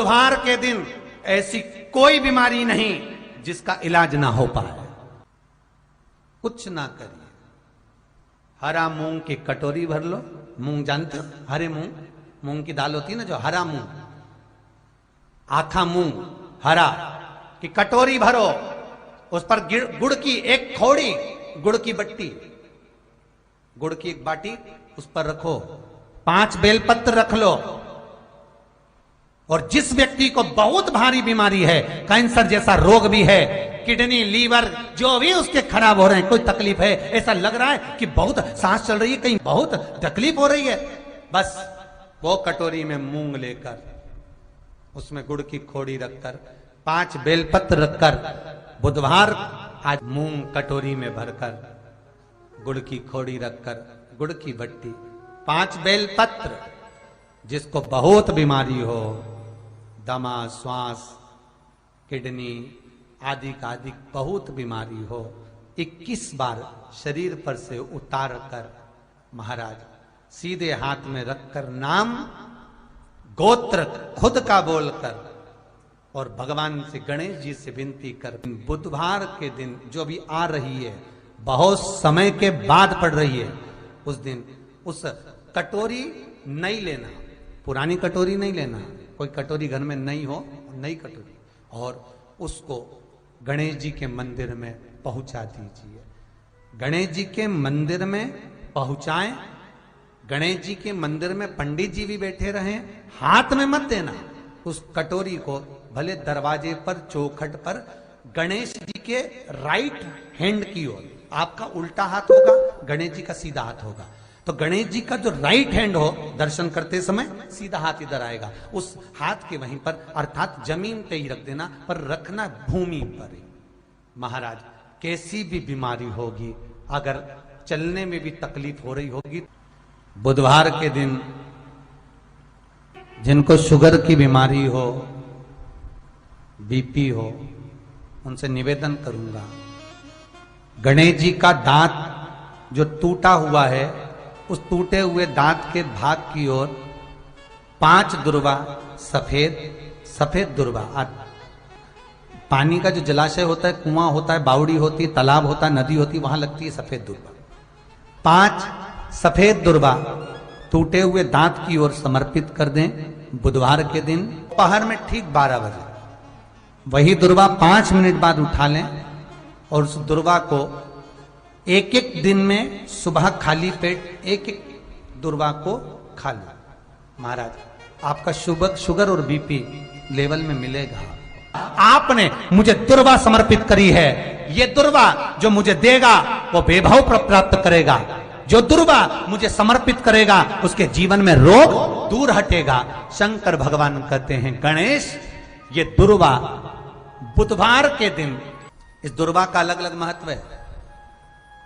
बुधवार के दिन ऐसी कोई बीमारी नहीं जिसका इलाज ना हो पाए। कुछ ना करिए, हरा मूंग की कटोरी भर लो। मूंग जानते हो? हरे मूंग, मूंग की दाल होती है ना, जो हरा मूंग, आखा मूंग हरा की कटोरी भरो, उस पर गुड़ की एक खौड़ी, गुड़ की बट्टी, गुड़ की एक बाटी उस पर रखो, 5 बेलपत्र रख लो। और जिस व्यक्ति को बहुत भारी बीमारी है, कैंसर जैसा रोग भी है, किडनी लीवर जो भी उसके खराब हो रहे हैं, कोई तकलीफ है, ऐसा लग रहा है कि बहुत सांस चल रही है, कहीं बहुत तकलीफ हो रही है, बस वो कटोरी में मूंग लेकर, उसमें गुड़ की खोड़ी रखकर, 5 बेलपत्र रखकर, बुधवार आज मूंग कटोरी में भरकर, गुड़ की खोड़ी रखकर, गुड़ की बट्टी, 5 बेलपत्र, जिसको बहुत बीमारी हो, दमा, श्वास, किडनी आदि का आदि बहुत बीमारी हो, 21 बार शरीर पर से उतार कर महाराज सीधे हाथ में रखकर नाम गोत्र खुद का बोलकर और भगवान से, गणेश जी से विनती कर, बुधवार के दिन जो भी आ रही है, बहुत समय के बाद पड़ रही है, उस दिन उस कटोरी नहीं लेना, पुरानी कटोरी नहीं लेना, कोई कटोरी घर में नहीं हो, नई कटोरी, और उसको गणेश जी के मंदिर में पहुंचा दीजिए। गणेश जी के मंदिर में पहुंचाएं, गणेश जी के मंदिर में पंडित जी भी बैठे रहें, हाथ में मत देना उस कटोरी को, भले दरवाजे पर, चौखट पर, गणेश जी के राइट हैंड की ओर, आपका उल्टा हाथ होगा, गणेश जी का सीधा हाथ होगा, तो गणेश जी का जो राइट हैंड हो, दर्शन करते समय सीधा हाथ इधर आएगा, उस हाथ के वहीं पर, अर्थात जमीन पे ही रख देना, पर रखना भूमि पर ही। महाराज कैसी भी बीमारी होगी, अगर चलने में भी तकलीफ हो रही होगी, बुधवार के दिन जिनको शुगर की बीमारी हो, बीपी हो, उनसे निवेदन करूंगा, गणेश जी का दांत जो टूटा हुआ है, उस टूटे हुए दांत के भाग की ओर 5 दुर्वा, सफेद दुर्वा, पानी का जो जलाशय होता है, कुआं होता है, बावड़ी होती है, तालाब होता है, नदी होती है, वहां लगती है सफेद दुर्वा, 5 सफेद दुर्वा टूटे हुए दांत की ओर समर्पित कर दें। बुधवार के दिन दोपहर में ठीक 12 बजे वही दुर्वा 5 मिनट बाद उठा लें, और उस दुर्वा को एक दिन में सुबह खाली पेट एक दुर्वा को खा लो। महाराज आपका शुगर और बीपी लेवल में मिलेगा। आपने मुझे दुर्वा समर्पित करी है, ये दुर्वा जो मुझे देगा वो वैभव प्राप्त करेगा, जो दुर्वा मुझे समर्पित करेगा उसके जीवन में रोग दूर हटेगा। शंकर भगवान कहते हैं, गणेश ये दुर्वा बुधवार के दिन, इस दुर्वा का अलग अलग महत्व है।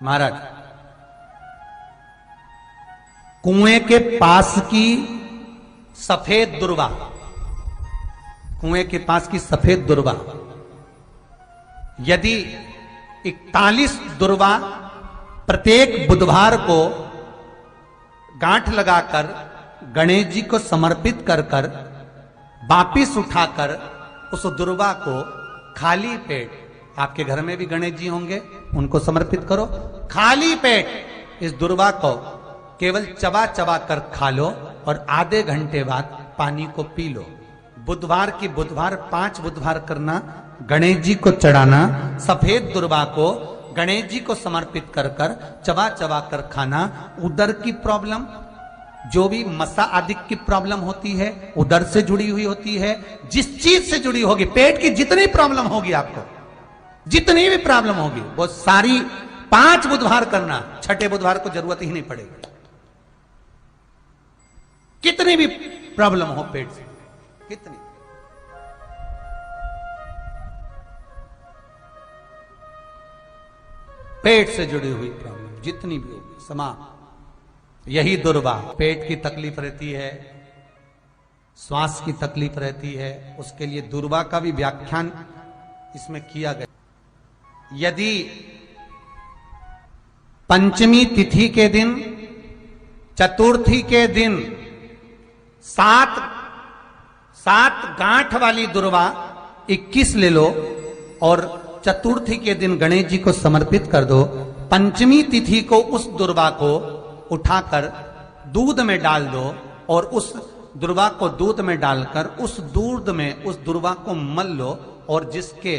महाराज कुएं के पास की सफेद दुर्वा, कुएं के पास की सफेद दुर्वा, यदि 41 दुर्वा प्रत्येक बुधवार को गांठ लगाकर गणेश जी को समर्पित कर कर वापिस उठाकर उस दुर्वा को खाली पेट, आपके घर में भी गणेश जी होंगे, उनको समर्पित करो, खाली पेट इस दुर्वा को केवल चबा चबा कर खा लो और आधे घंटे बाद पानी को पी लो। बुधवार की बुधवार 5 बुधवार करना, गणेश जी को चढ़ाना, सफेद दुर्वा को गणेश जी को समर्पित कर कर चबा चबा कर खाना। उदर की प्रॉब्लम, जो भी मसा आदि की प्रॉब्लम होती है, उदर से जुड़ी हुई होती है, जिस चीज से जुड़ी होगी, पेट की जितनी प्रॉब्लम होगी, आपको जितनी भी प्रॉब्लम होगी, वो सारी 5 बुधवार करना, छठे बुधवार को जरूरत ही नहीं पड़ेगी। कितनी भी प्रॉब्लम हो पेट से, कितनी, पेट से जुड़ी हुई प्रॉब्लम जितनी भी होगी समाप्त। यही दुर्वा, पेट की तकलीफ रहती है, श्वास की तकलीफ रहती है, उसके लिए दुर्वा का भी व्याख्यान इसमें किया गया। यदि पंचमी तिथि के दिन, चतुर्थी के दिन 7 गांठ वाली दुर्वा 21 ले लो और चतुर्थी के दिन गणेश जी को समर्पित कर दो। पंचमी तिथि को उस दुर्वा को उठाकर दूध में डाल दो और उस दुर्वा को दूध में डालकर उस दूध में उस दुर्वा को मल लो, और जिसके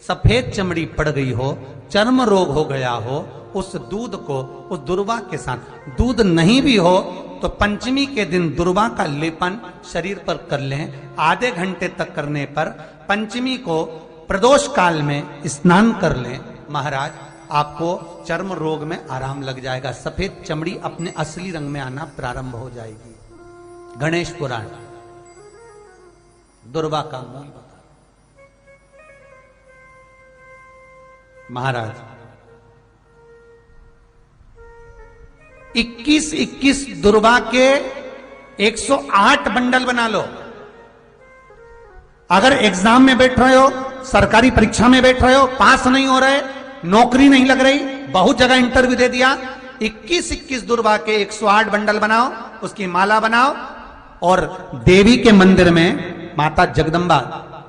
सफेद चमड़ी पड़ गई हो, चर्म रोग हो गया हो, उस दूध को उस दुर्वा के साथ, दूध नहीं भी हो तो पंचमी के दिन दुर्वा का लेपन शरीर पर कर लें। आधे घंटे तक करने पर पंचमी को प्रदोष काल में स्नान कर लें। महाराज आपको चर्म रोग में आराम लग जाएगा, सफेद चमड़ी अपने असली रंग में आना प्रारंभ हो जाएगी। गणेश पुराण दुर्वा का मूल बता। महाराज 21 दुर्वा के 108 बंडल बना लो। अगर एग्जाम में बैठ रहे हो, सरकारी परीक्षा में बैठ रहे हो, पास नहीं हो रहे, नौकरी नहीं लग रही, बहुत जगह इंटरव्यू दे दिया, 21 दुर्वा के 108 बंडल बनाओ, उसकी माला बनाओ और देवी के मंदिर में, माता जगदम्बा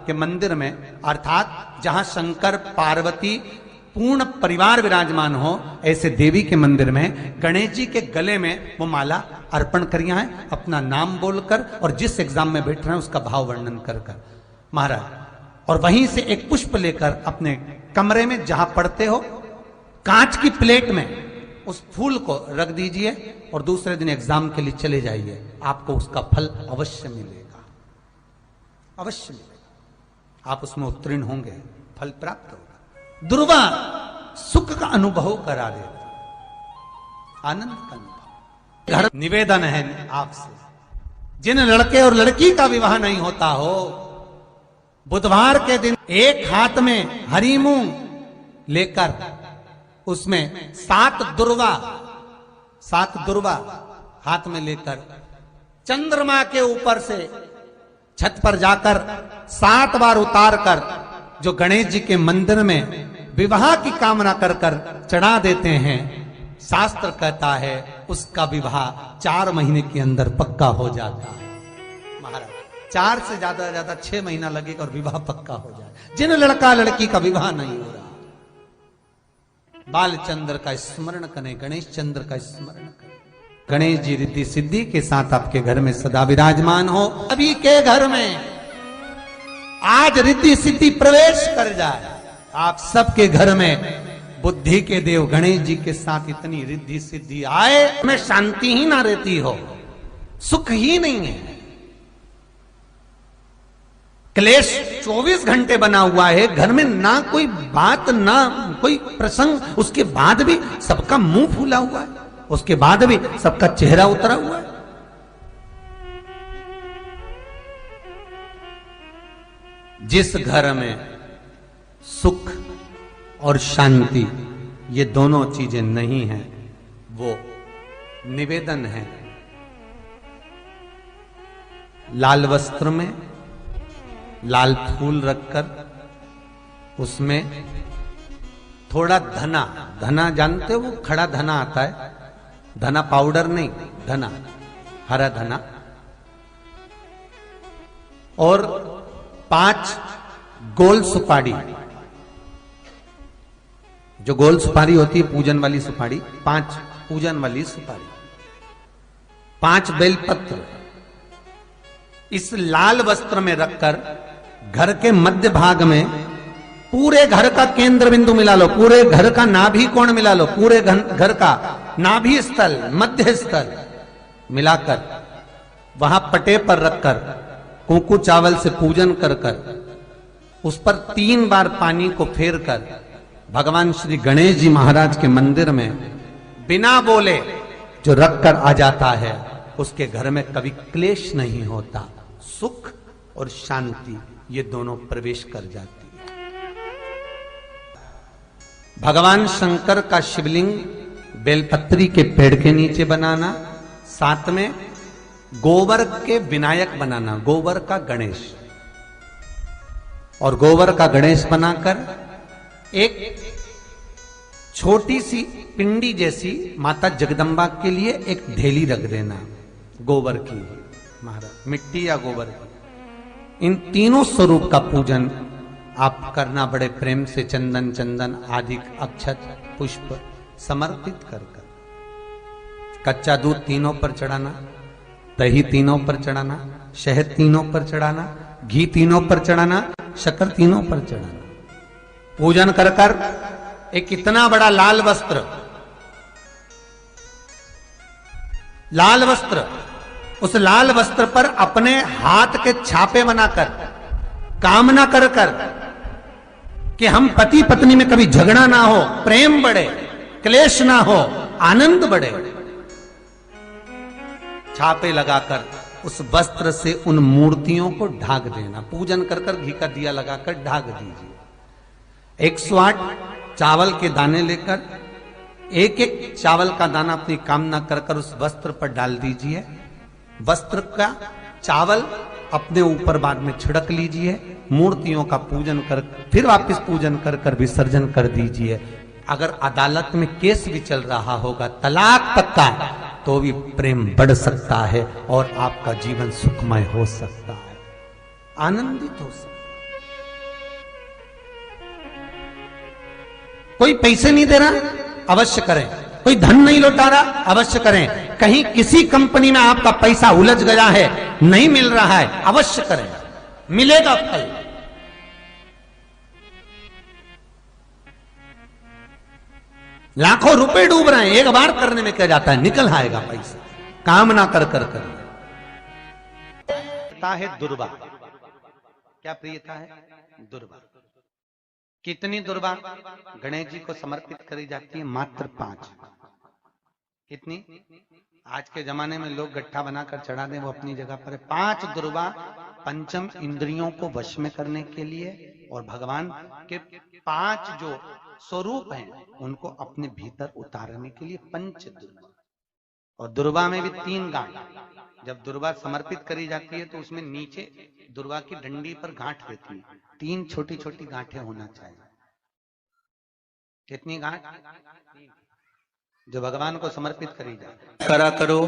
के मंदिर में, अर्थात जहां शंकर पार्वती पूर्ण परिवार विराजमान हो, ऐसे देवी के मंदिर में गणेश जी के गले में वो माला अर्पण करिया है, अपना नाम बोलकर और जिस एग्जाम में बैठ रहे हैं उसका भाव वर्णन कर महाराज, और वहीं से एक पुष्प लेकर अपने कमरे में जहां पढ़ते हो कांच की प्लेट में उस फूल को रख दीजिए और दूसरे दिन एग्जाम के लिए चले जाइए। आपको उसका फल अवश्य मिलेगा, अवश्य मिलेगा, आप उसमें उत्तीर्ण होंगे, फल प्राप्त होगा। दुर्वा सुख का अनुभव करा देता, आनंद का अनुभव। घर निवेदन है आपसे, जिन लड़के और लड़की का विवाह नहीं होता हो, बुधवार के दिन एक हाथ में हरी मूंग लेकर उसमें 7 दुर्वा हाथ में लेकर चंद्रमा के ऊपर से छत पर जाकर 7 बार उतार कर जो गणेश जी के मंदिर में विवाह की कामना कर कर चढ़ा देते हैं, शास्त्र कहता है उसका विवाह 4 महीने के अंदर पक्का हो जाता है। महाराज 4 से ज्यादा 6 महीना लगेगा और विवाह पक्का हो जाए। जिन लड़का लड़की का विवाह नहीं हो रहा, बालचंद्र का स्मरण करें, गणेश चंद्र का स्मरण करें। गणेश जी रिद्धि सिद्धि के साथ आपके घर में सदा विराजमान हो। अभी के घर में आज रिद्धि सिद्धि प्रवेश कर जाए, आप सबके घर में बुद्धि के देव गणेश जी के साथ इतनी रिद्धि सिद्धि आए, में शांति ही ना रहती हो, सुख ही नहीं है। क्लेश 24 घंटे बना हुआ है घर में, ना कोई बात ना कोई प्रसंग, उसके बाद भी सबका मुंह फूला हुआ है, उसके बाद भी सबका चेहरा उतरा हुआ है। जिस घर में सुख और शांति ये दोनों चीजें नहीं हैं, वो निवेदन है लाल वस्त्र में लाल फूल रखकर उसमें थोड़ा धना जानते हो, वो खड़ा धना आता है, धना पाउडर नहीं, धना हरा धना, और 5 गोल सुपारी, जो गोल सुपारी होती है पूजन वाली सुपारी, 5 पूजन वाली सुपारी, 5 बेलपत्र इस लाल वस्त्र में रखकर घर के मध्य भाग में पूरे घर का केंद्र बिंदु मिला लो, पूरे घर का नाभि कोण मिला लो, पूरे घर का नाभि स्थल मध्य स्थल मिलाकर वहां पटे पर रखकर कुंकू चावल से पूजन कर कर उस पर 3 बार पानी को फेर कर भगवान श्री गणेश जी महाराज के मंदिर में बिना बोले जो रख कर आ जाता है, उसके घर में कभी क्लेश नहीं होता, सुख और शांति ये दोनों प्रवेश कर जाती है। भगवान शंकर का शिवलिंग बेलपत्री के पेड़ के नीचे बनाना, साथ में गोबर के विनायक बनाना, गोबर का गणेश, और गोबर का गणेश बनाकर एक छोटी सी पिंडी जैसी माता जगदम्बा के लिए एक ढेली रख देना गोबर की, महाराज मिट्टी या गोबर की, इन तीनों स्वरूप का पूजन आप करना बड़े प्रेम से, चंदन चंदन आदि अक्षत पुष्प समर्पित कर कर। कच्चा दूध तीनों पर चढ़ाना, दही तीनों पर चढ़ाना, शहद तीनों पर चढ़ाना, घी तीनों पर चढ़ाना, शक्कर तीनों पर चढ़ाना। पूजन कर कर एक इतना बड़ा लाल वस्त्र, लाल वस्त्र, उस लाल वस्त्र पर अपने हाथ के छापे बनाकर कामना कर कर कि हम पति पत्नी में कभी झगड़ा ना हो, प्रेम बढ़े, क्लेश ना हो, आनंद बढ़े। छापे लगाकर उस वस्त्र से उन मूर्तियों को ढाक देना। पूजन कर कर घी का दिया लगाकर ढाक दीजिए। 108 चावल के दाने लेकर एक एक चावल का दाना अपनी कामना कर कर उस वस्त्र पर डाल दीजिए। वस्त्र का चावल अपने ऊपर बाद में छिड़क लीजिए। मूर्तियों का पूजन कर फिर वापस पूजन कर कर विसर्जन कर दीजिए। अगर अदालत में केस भी चल रहा होगा तलाक तक का, तो भी प्रेम बढ़ सकता है और आपका जीवन सुखमय हो सकता है, आनंदित हो सकता है। कोई पैसे नहीं दे रहा, अवश्य करें। कोई धन नहीं लौटा रहा, अवश्य करें। कहीं किसी कंपनी में आपका पैसा उलझ गया है, नहीं मिल रहा है, अवश्य करें, मिलेगा फल। लाखों रुपए डूब रहे हैं, एक बार करने में क्या जाता है, निकल आएगा पैसा। कामना कर कर कर है दुर्वा। क्या प्रियता है? दुर्वा। कितनी दुर्वा गणेश जी को समर्पित करी जाती है? मात्र 5। कितनी? आज के जमाने में लोग गट्ठा बनाकर चढ़ा दें, वो अपनी जगह पर है। 5 दुर्वा पंचम इंद्रियों को वश में करने के लिए और भगवान के 5 जो स्वरूप हैं उनको अपने भीतर उतारने के लिए 5 दुर्वा। और दुर्वा में भी 3 गांठ। जब दुर्वा समर्पित करी जाती है तो उसमें नीचे दुर्वा की डंडी पर गांठ रहती है, 3 छोटी छोटी गांठें होना चाहिए। कितनी गांठ? जो भगवान को समर्पित करी जाए। करा करो।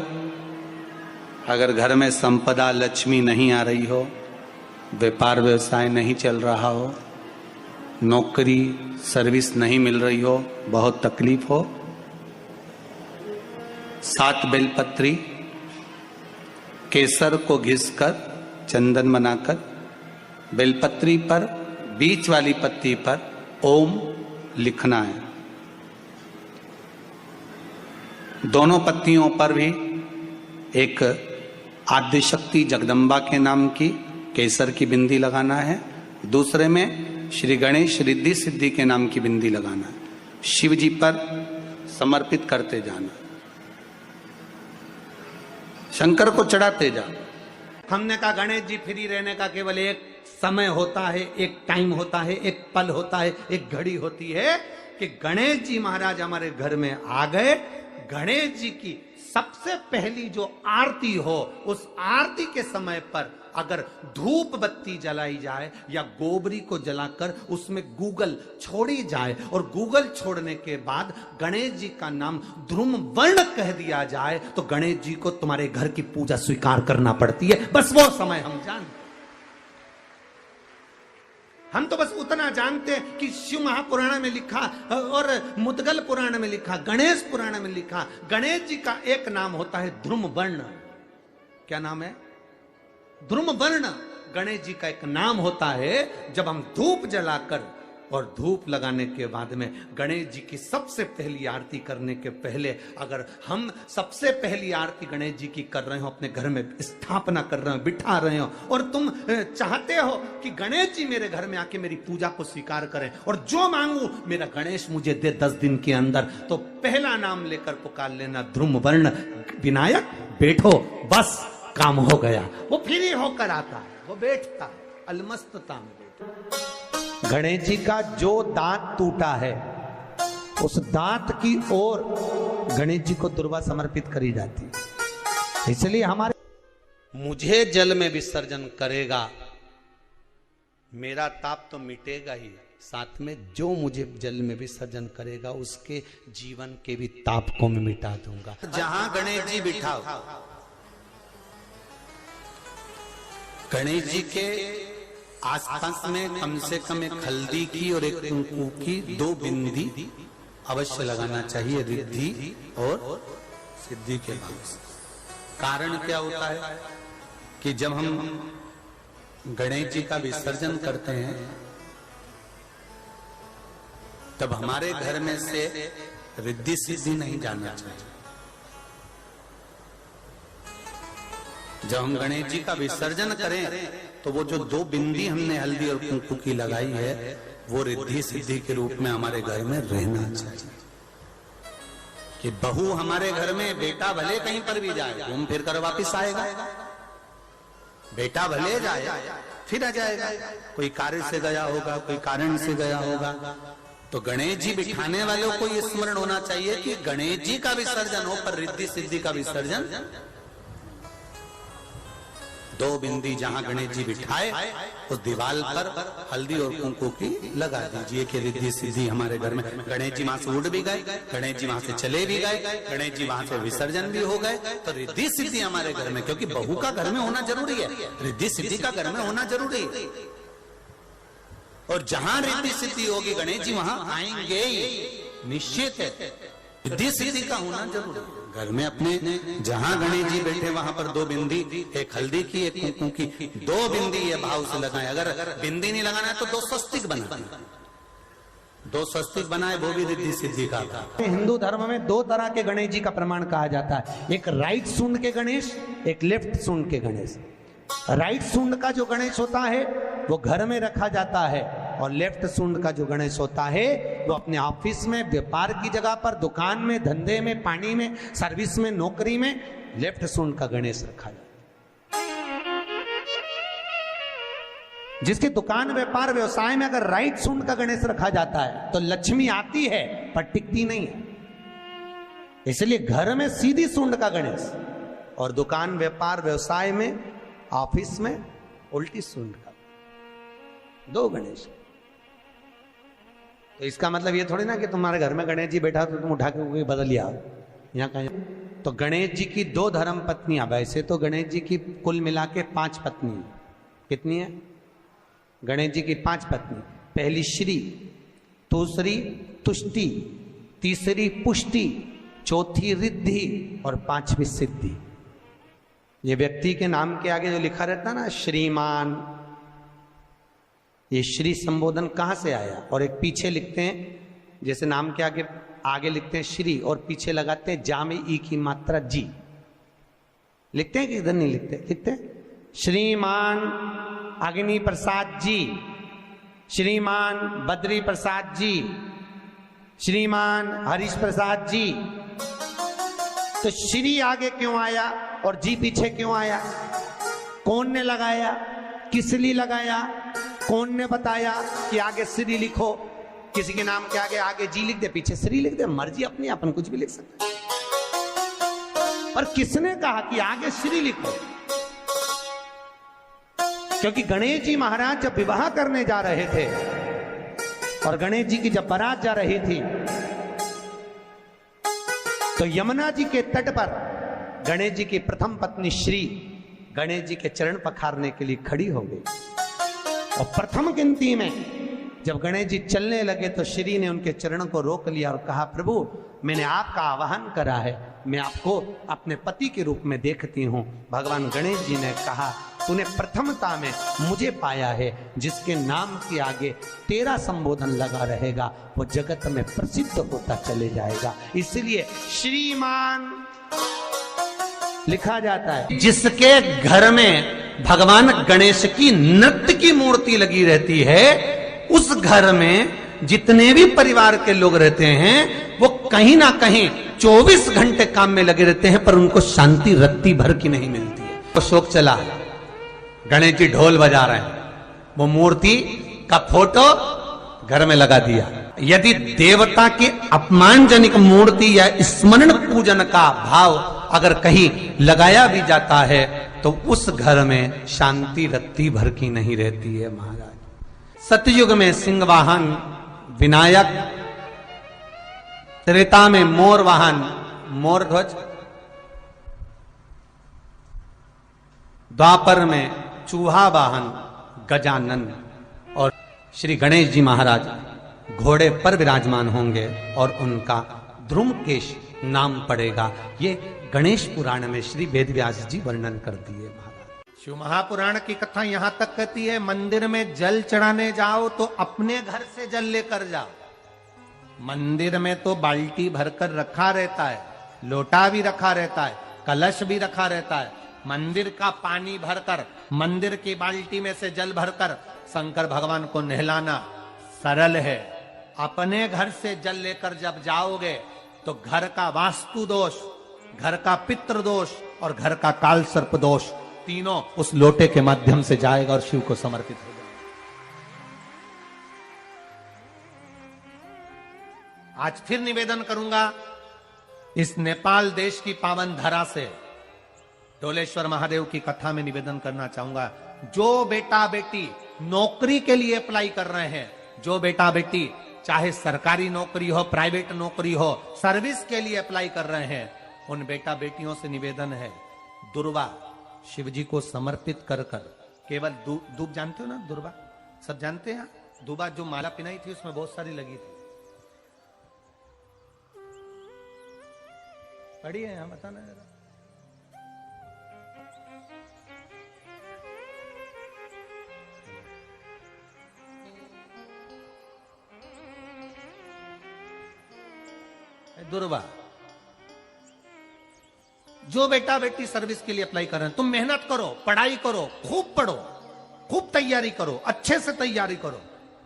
अगर घर में संपदा लक्ष्मी नहीं आ रही हो, व्यापार व्यवसाय नहीं चल रहा हो, नौकरी सर्विस नहीं मिल रही हो, बहुत तकलीफ हो, 7 बेलपत्री केसर को घिसकर चंदन बनाकर बेलपत्री पर बीच वाली पत्ती पर ओम लिखना है। दोनों पत्तियों पर भी एक आद्यशक्ति जगदम्बा के नाम की केसर की बिंदी लगाना है, दूसरे में श्री गणेश रिद्धि सिद्धि के नाम की बिंदी लगाना है। शिव जी पर समर्पित करते जाना, शंकर को चढ़ाते जा। हमने कहा गणेश जी फ्री रहने का केवल एक समय होता है, एक टाइम होता है, एक पल होता है, एक घड़ी होती है कि गणेश जी महाराज हमारे घर में आ गए। गणेश जी की सबसे पहली जो आरती हो, उस आरती के समय पर अगर धूप बत्ती जलाई जाए या गोबरी को जलाकर उसमें गूगल छोड़ी जाए और गूगल छोड़ने के बाद गणेश जी का नाम ध्रुम वर्ण कह दिया जाए, तो गणेश जी को तुम्हारे घर की पूजा स्वीकार करना पड़ती है। बस वो समय हम जानते। हम तो बस उतना जानते हैं कि शिव महापुराण में लिखा और मुद्गल पुराण में लिखा, गणेश पुराण में लिखा, गणेश जी का एक नाम होता है ध्रुम वर्ण। क्या नाम है? ध्रुम वर्ण गणेश जी का एक नाम होता है। जब हम धूप जलाकर और धूप लगाने के बाद में गणेश जी की सबसे पहली आरती करने के पहले अगर हम सबसे पहली आरती गणेश जी की कर रहे हो, अपने घर में स्थापना कर रहे हो, बिठा रहे हो, और तुम चाहते हो कि गणेश जी मेरे घर में आके मेरी पूजा को स्वीकार करें और जो मांगू मेरा गणेश मुझे दे 10 दिन के अंदर, तो पहला नाम लेकर पुकार लेना ध्रुम वर्ण विनायक, बैठो, बस काम हो गया। वो फ्री होकर आता है, वो बैठता है, अलमस्तता में बैठता। गणेश जी का जो दांत टूटा है उस दांत की ओर गणेश जी को दुर्वा समर्पित करी जाती है। इसलिए हमारे मुझे जल में विसर्जन करेगा, मेरा ताप तो मिटेगा ही, साथ में जो मुझे जल में विसर्जन करेगा उसके जीवन के भी ताप को मैं मिटा दूंगा। जहां गणेश जी बिठाओ गणेश जी के आसपास में कम से कम एक हल्दी की और एक कुंकू की 2 बिंदी अवश्य लगाना चाहिए, रिद्धि और सिद्धि के भाव से। कारण क्या होता है कि जब हम गणेश जी का विसर्जन करते हैं तब हमारे घर में से रिद्धि सिद्धि नहीं जाना चाहिए। जब हम गणेश जी का विसर्जन करें तो वो जो 2 बिंदी हमने हल्दी और कुंकू की लगाई है वो रिद्धि सिद्धि के रूप में हमारे घर में रहना चाहिए। कि बहू हमारे घर में, बेटा भले कहीं पर भी जाए घूम फिर कर वापिस आएगा, बेटा भले जाए फिर आ जाएगा, कोई कार्य से गया होगा, कोई कारण से गया होगा। तो गणेश जी बिठाने वालों को ये स्मरण होना चाहिए कि गणेश जी का विसर्जन हो पर रिद्धि सिद्धि का विसर्जन। 2 बिंदी जहां गणेश जी बिठाए उस दीवार पर हल्दी और कुंकू की लगा दीजिए कि रिद्धि सिद्धि हमारे घर में। गणेश जी वहां से उड़ भी गए, गणेश जी वहां से चले भी गए, गणेश जी वहां से विसर्जन भी हो गए, तो रिद्धि सिद्धि हमारे घर में, क्योंकि बहू का घर में होना जरूरी है, रिद्धि सिद्धि का घर में होना जरूरी है। और जहां रिद्धि सिद्धि होगी गणेश जी वहां आएंगे निश्चित है, रिद्धि सिद्धि का होना जरूरी है। घर में अपने जहां गणेश जी बैठे वहां पर 2 बिंदी, एक हल्दी की एक कुंकू की 2 बिंदी ये भाव से लगाए। अगर बिंदी नहीं लगाना है तो 2 स्वस्तिक बनाए, 2 स्वस्तिक बनाए, वो भी रिद्धि सिद्धि का। हिंदू धर्म में 2 तरह के गणेश जी का प्रमाण कहा जाता है, एक राइट सूंड के गणेश, एक लेफ्ट सूंड के गणेश। राइट सूंड का जो गणेश होता है वो घर में रखा जाता है, और लेफ्ट सूंड का जो गणेश होता है वो अपने ऑफिस में, व्यापार की जगह पर, दुकान में, धंधे में, पानी में, सर्विस में, नौकरी में लेफ्ट सूंड का गणेश रखा जाता है। जिसकी दुकान, व्यापार, व्यवसाय में अगर राइट सूंड का गणेश रखा जाता है तो लक्ष्मी आती है पर टिकती नहीं है। इसलिए घर में सीधी सूंड का गणेश और दुकान, व्यापार, व्यवसाय में, ऑफिस में उल्टी सूंड का 2 गणेश। तो इसका मतलब ये थोड़ी ना कि तुम्हारे घर में गणेश जी बैठा तो तुम उठा के कोई बदल लिया यहाँ कहीं। तो गणेश जी की 2 धर्म पत्नियां, वैसे तो गणेश जी की कुल मिला के 5 पत्नी है। कितनी है? गणेश जी की 5 पत्नी। पहली श्री, दूसरी तुष्टि, तीसरी पुष्टि, चौथी रिद्धि और 5वीं सिद्धि। ये व्यक्ति के नाम के आगे जो लिखा रहता है ना श्रीमान, ये श्री संबोधन कहां से आया? और एक पीछे लिखते हैं, जैसे नाम के आगे लिखते हैं श्री और पीछे लगाते हैं जा में ई की मात्रा जी। लिखते हैं कि इधर नहीं लिखते? लिखते हैं श्रीमान अग्नि प्रसाद जी, श्रीमान बद्री प्रसाद जी, श्रीमान हरीश प्रसाद जी। तो श्री आगे क्यों आया और जी पीछे क्यों आया? कौन ने लगाया? किस लिए लगाया? कौन ने बताया कि आगे श्री लिखो? किसी के नाम के आगे जी लिख दे, पीछे श्री लिख दे, मर्जी अपनी, अपन कुछ भी लिख सकते। पर किसने कहा कि आगे श्री लिखो? क्योंकि गणेश जी महाराज जब विवाह करने जा रहे थे और गणेश जी की जब बारात जा रही थी तो यमुना जी के तट पर गणेश जी की प्रथम पत्नी श्री गणेश जी के चरण पखारने के लिए खड़ी हो गई। और प्रथम गिनती में जब गणेश जी चलने लगे तो श्री ने उनके चरणों को रोक लिया और कहा, प्रभु मैंने आपका आवाहन करा है, मैं आपको अपने पति के रूप में देखती हूँ। भगवान गणेश जी ने कहा, तूने प्रथमता में मुझे पाया है, जिसके नाम के आगे तेरा संबोधन लगा रहेगा वो जगत में प्रसिद्ध होता चले जाएगा। इसलिए श्रीमान लिखा जाता है। जिसके घर में भगवान गणेश की नृत्य की मूर्ति लगी रहती है, उस घर में जितने भी परिवार के लोग रहते हैं वो कहीं ना कहीं 24 घंटे काम में लगे रहते हैं, पर उनको शांति रत्ती भर की नहीं मिलती है। तो शोक चला, गणेश जी ढोल बजा रहे हैं, वो मूर्ति का फोटो घर में लगा दिया। यदि देवता की अपमानजनक मूर्ति या स्मरण पूजन का भाव अगर कहीं लगाया भी जाता है तो उस घर में शांति रत्ती भर की नहीं रहती है महाराज। सतयुग में सिंह वाहन विनायक, त्रेता में मोर वाहन मोर ध्वज, द्वापर में चूहा वाहन गजानन और श्री गणेश जी महाराज घोड़े पर विराजमान होंगे और उनका ध्रुमकेश नाम पड़ेगा। ये गणेश पुराण में श्री वेदव्यास जी वर्णन कर दिए महाराज। शिव महापुराण की कथा यहां तक कहती है, मंदिर में जल चढ़ाने जाओ तो अपने घर से जल लेकर जाओ। मंदिर में तो बाल्टी भरकर रखा रहता है, लोटा भी रखा रहता है, कलश भी रखा रहता है। मंदिर का पानी भरकर, मंदिर की बाल्टी में से जल भरकर शंकर भगवान को नहलाना सरल है। अपने घर से जल लेकर जब जाओगे तो घर का वास्तु दोष, घर का पितृ दोष और घर का काल सर्प दोष तीनों उस लोटे के माध्यम से जाएगा और शिव को समर्पित हो जाएगा। आज फिर निवेदन करूंगा इस नेपाल देश की पावन धरा से डोलेश्वर महादेव की कथा में निवेदन करना चाहूंगा। जो बेटा बेटी नौकरी के लिए अप्लाई कर रहे हैं, जो बेटा बेटी चाहे सरकारी नौकरी हो, प्राइवेट नौकरी हो, सर्विस के लिए अप्लाई कर रहे हैं, उन बेटा बेटियों से निवेदन है, दुर्वा शिव जी को समर्पित कर कर केवल दूब जानते हो ना, दुर्वा सब जानते हैं। दुबा जो माला पिनाई थी उसमें बहुत सारी लगी थी, पढ़ी है यहां, बताना जरा। दुर्वा जो बेटा बेटी सर्विस के लिए अप्लाई कर रहे हैं, तुम मेहनत करो, पढ़ाई करो, खूब पढ़ो, खूब तैयारी करो, अच्छे से तैयारी करो।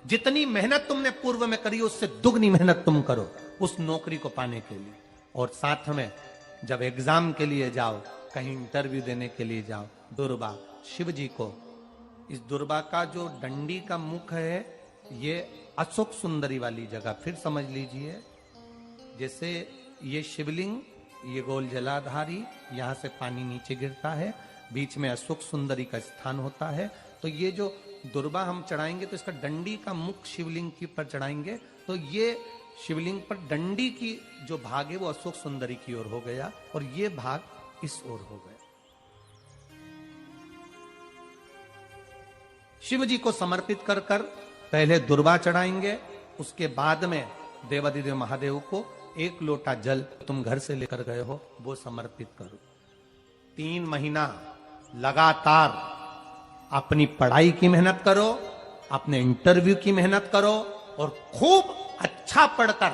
जितनी मेहनत तुमने पूर्व में करी उससे दुगनी मेहनत तुम करो उस नौकरी को पाने के लिए। और साथ में जब एग्जाम के लिए जाओ, कहीं इंटरव्यू देने के लिए जाओ, दुर्वा शिव जी को, इस दुर्वा का जो डंडी का मुख है ये अशोक सुंदरी वाली जगह, फिर समझ लीजिए जैसे ये शिवलिंग, ये गोल जलाधारी, यहां से पानी नीचे गिरता है, बीच में अशोक सुंदरी का स्थान होता है। तो ये जो दुर्वा हम चढ़ाएंगे तो इसका डंडी का मुख शिवलिंग की पर चढ़ाएंगे तो ये शिवलिंग पर डंडी की जो भाग है वो अशोक सुंदरी की ओर हो गया और ये भाग इस ओर हो गया। शिव जी को समर्पित कर कर पहले दुर्वा चढ़ाएंगे, उसके बाद में देवाधिदेव महादेव को एक लोटा जल तुम घर से लेकर गए हो वो समर्पित करो। 3 महीना लगातार अपनी पढ़ाई की मेहनत करो, अपने इंटरव्यू की मेहनत करो और खूब अच्छा पढ़कर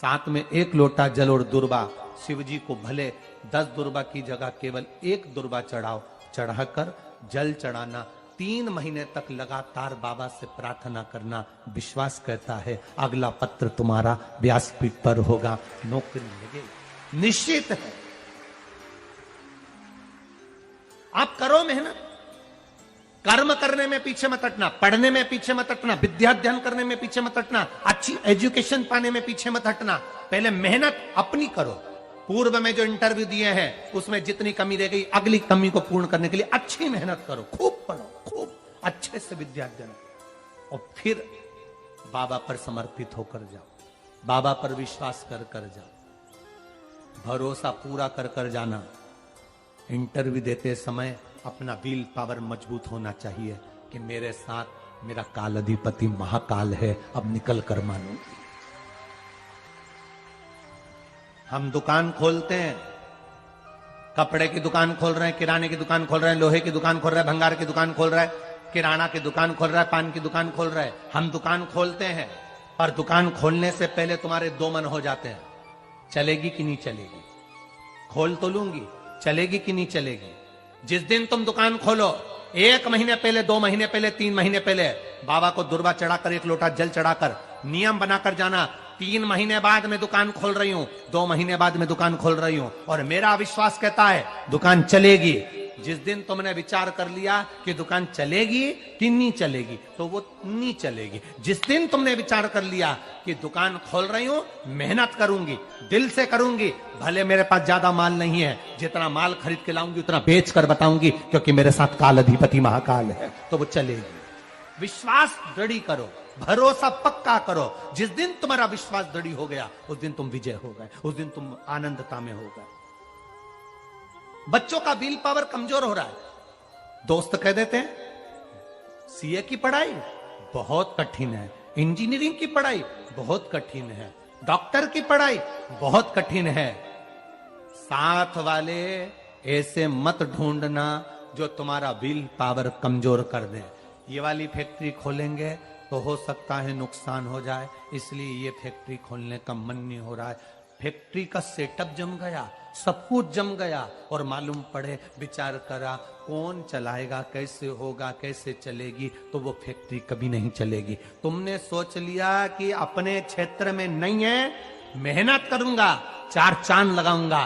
साथ में एक लोटा जल और दुर्वा शिव जी को भले 10 दुर्वा की जगह केवल एक दुर्वा चढ़ाओ, चढ़ाकर जल चढ़ाना, 3 महीने तक लगातार बाबा से प्रार्थना करना। विश्वास कहता है अगला पत्र तुम्हारा व्यासपीठ पर होगा, नौकरी लगेगी, निश्चित है। आप करो मेहनत, कर्म करने में पीछे मत हटना, पढ़ने में पीछे मत हटना, विद्या अध्ययन करने में पीछे मत हटना, अच्छी एजुकेशन पाने में पीछे मत हटना। पहले मेहनत अपनी करो। पूर्व में जो इंटरव्यू दिए हैं उसमें जितनी कमी रह गई अगली कमी को पूर्ण करने के लिए अच्छी मेहनत करो, खूब पढ़ो, खूब अच्छे से विद्या अध्ययन और फिर बाबा पर समर्पित होकर जाओ, बाबा पर विश्वास कर कर जाओ, भरोसा पूरा कर कर जाना। इंटरव्यू देते समय अपना विल पावर मजबूत होना चाहिए कि मेरे साथ मेरा काल अधिपति महाकाल है, अब निकल कर मानो। हम दुकान खोलते हैं, कपड़े की दुकान खोल रहे हैं, किराने की दुकान खोल रहे हैं, लोहे की दुकान खोल रहे हैं, भंगार की दुकान खोल रहे हैं, किराना की दुकान खोल रहा है, पान की दुकान खोल रहा है। हम दुकान खोलते हैं और दुकान खोलने से पहले तुम्हारे 2 मन हो जाते हैं, चलेगी कि नहीं चलेगी, खोल तो लूंगी, चलेगी कि नहीं चलेगी। जिस दिन तुम दुकान खोलो 1 महीने पहले, 2 महीने पहले, 3 महीने पहले बाबा को दुर्वा चढ़ाकर एक लोटा जल चढ़ाकर नियम बनाकर जाना, 3 महीने बाद मैं दुकान खोल रही हूं, 2 महीने बाद मैं दुकान खोल रही हूं और मेरा विश्वास कहता है दुकान चलेगी। जिस दिन तुमने विचार कर लिया कि दुकान चलेगी कि नहीं चलेगी तो वो नहीं चलेगी। जिस दिन तुमने विचार कर लिया कि दुकान खोल रही हूं, मेहनत करूंगी, दिल से करूंगी, भले मेरे पास ज्यादा माल नहीं है, जितना माल खरीद के लाऊंगी उतना बेच कर बताऊंगी क्योंकि मेरे साथ काल अधिपति महाकाल है, तो वो चलेगी। विश्वास दृढ़ करो, भरोसा पक्का करो। जिस दिन तुम्हारा विश्वास दृढ़ हो गया उस दिन तुम विजय हो गए, उस दिन तुम आनंदता में हो गए। बच्चों का विल पावर कमजोर हो रहा है, दोस्त कह देते हैं सीए की पढ़ाई बहुत कठिन है, इंजीनियरिंग की पढ़ाई बहुत कठिन है, डॉक्टर की पढ़ाई बहुत कठिन है। साथ वाले ऐसे मत ढूंढना जो तुम्हारा विल पावर कमजोर कर दे। ये वाली फैक्ट्री खोलेंगे तो हो सकता है नुकसान हो जाए, इसलिए ये फैक्ट्री खोलने का मन नहीं हो रहा है। फैक्ट्री का सेटअप जम गया, सब कुछ जम गया, और मालूम पड़े, विचार करा कौन चलाएगा, कैसे होगा, कैसे चलेगी, तो वो फैक्ट्री कभी नहीं चलेगी। तुमने सोच लिया कि अपने क्षेत्र में नहीं है, मेहनत करूंगा, चार चांद लगाऊंगा,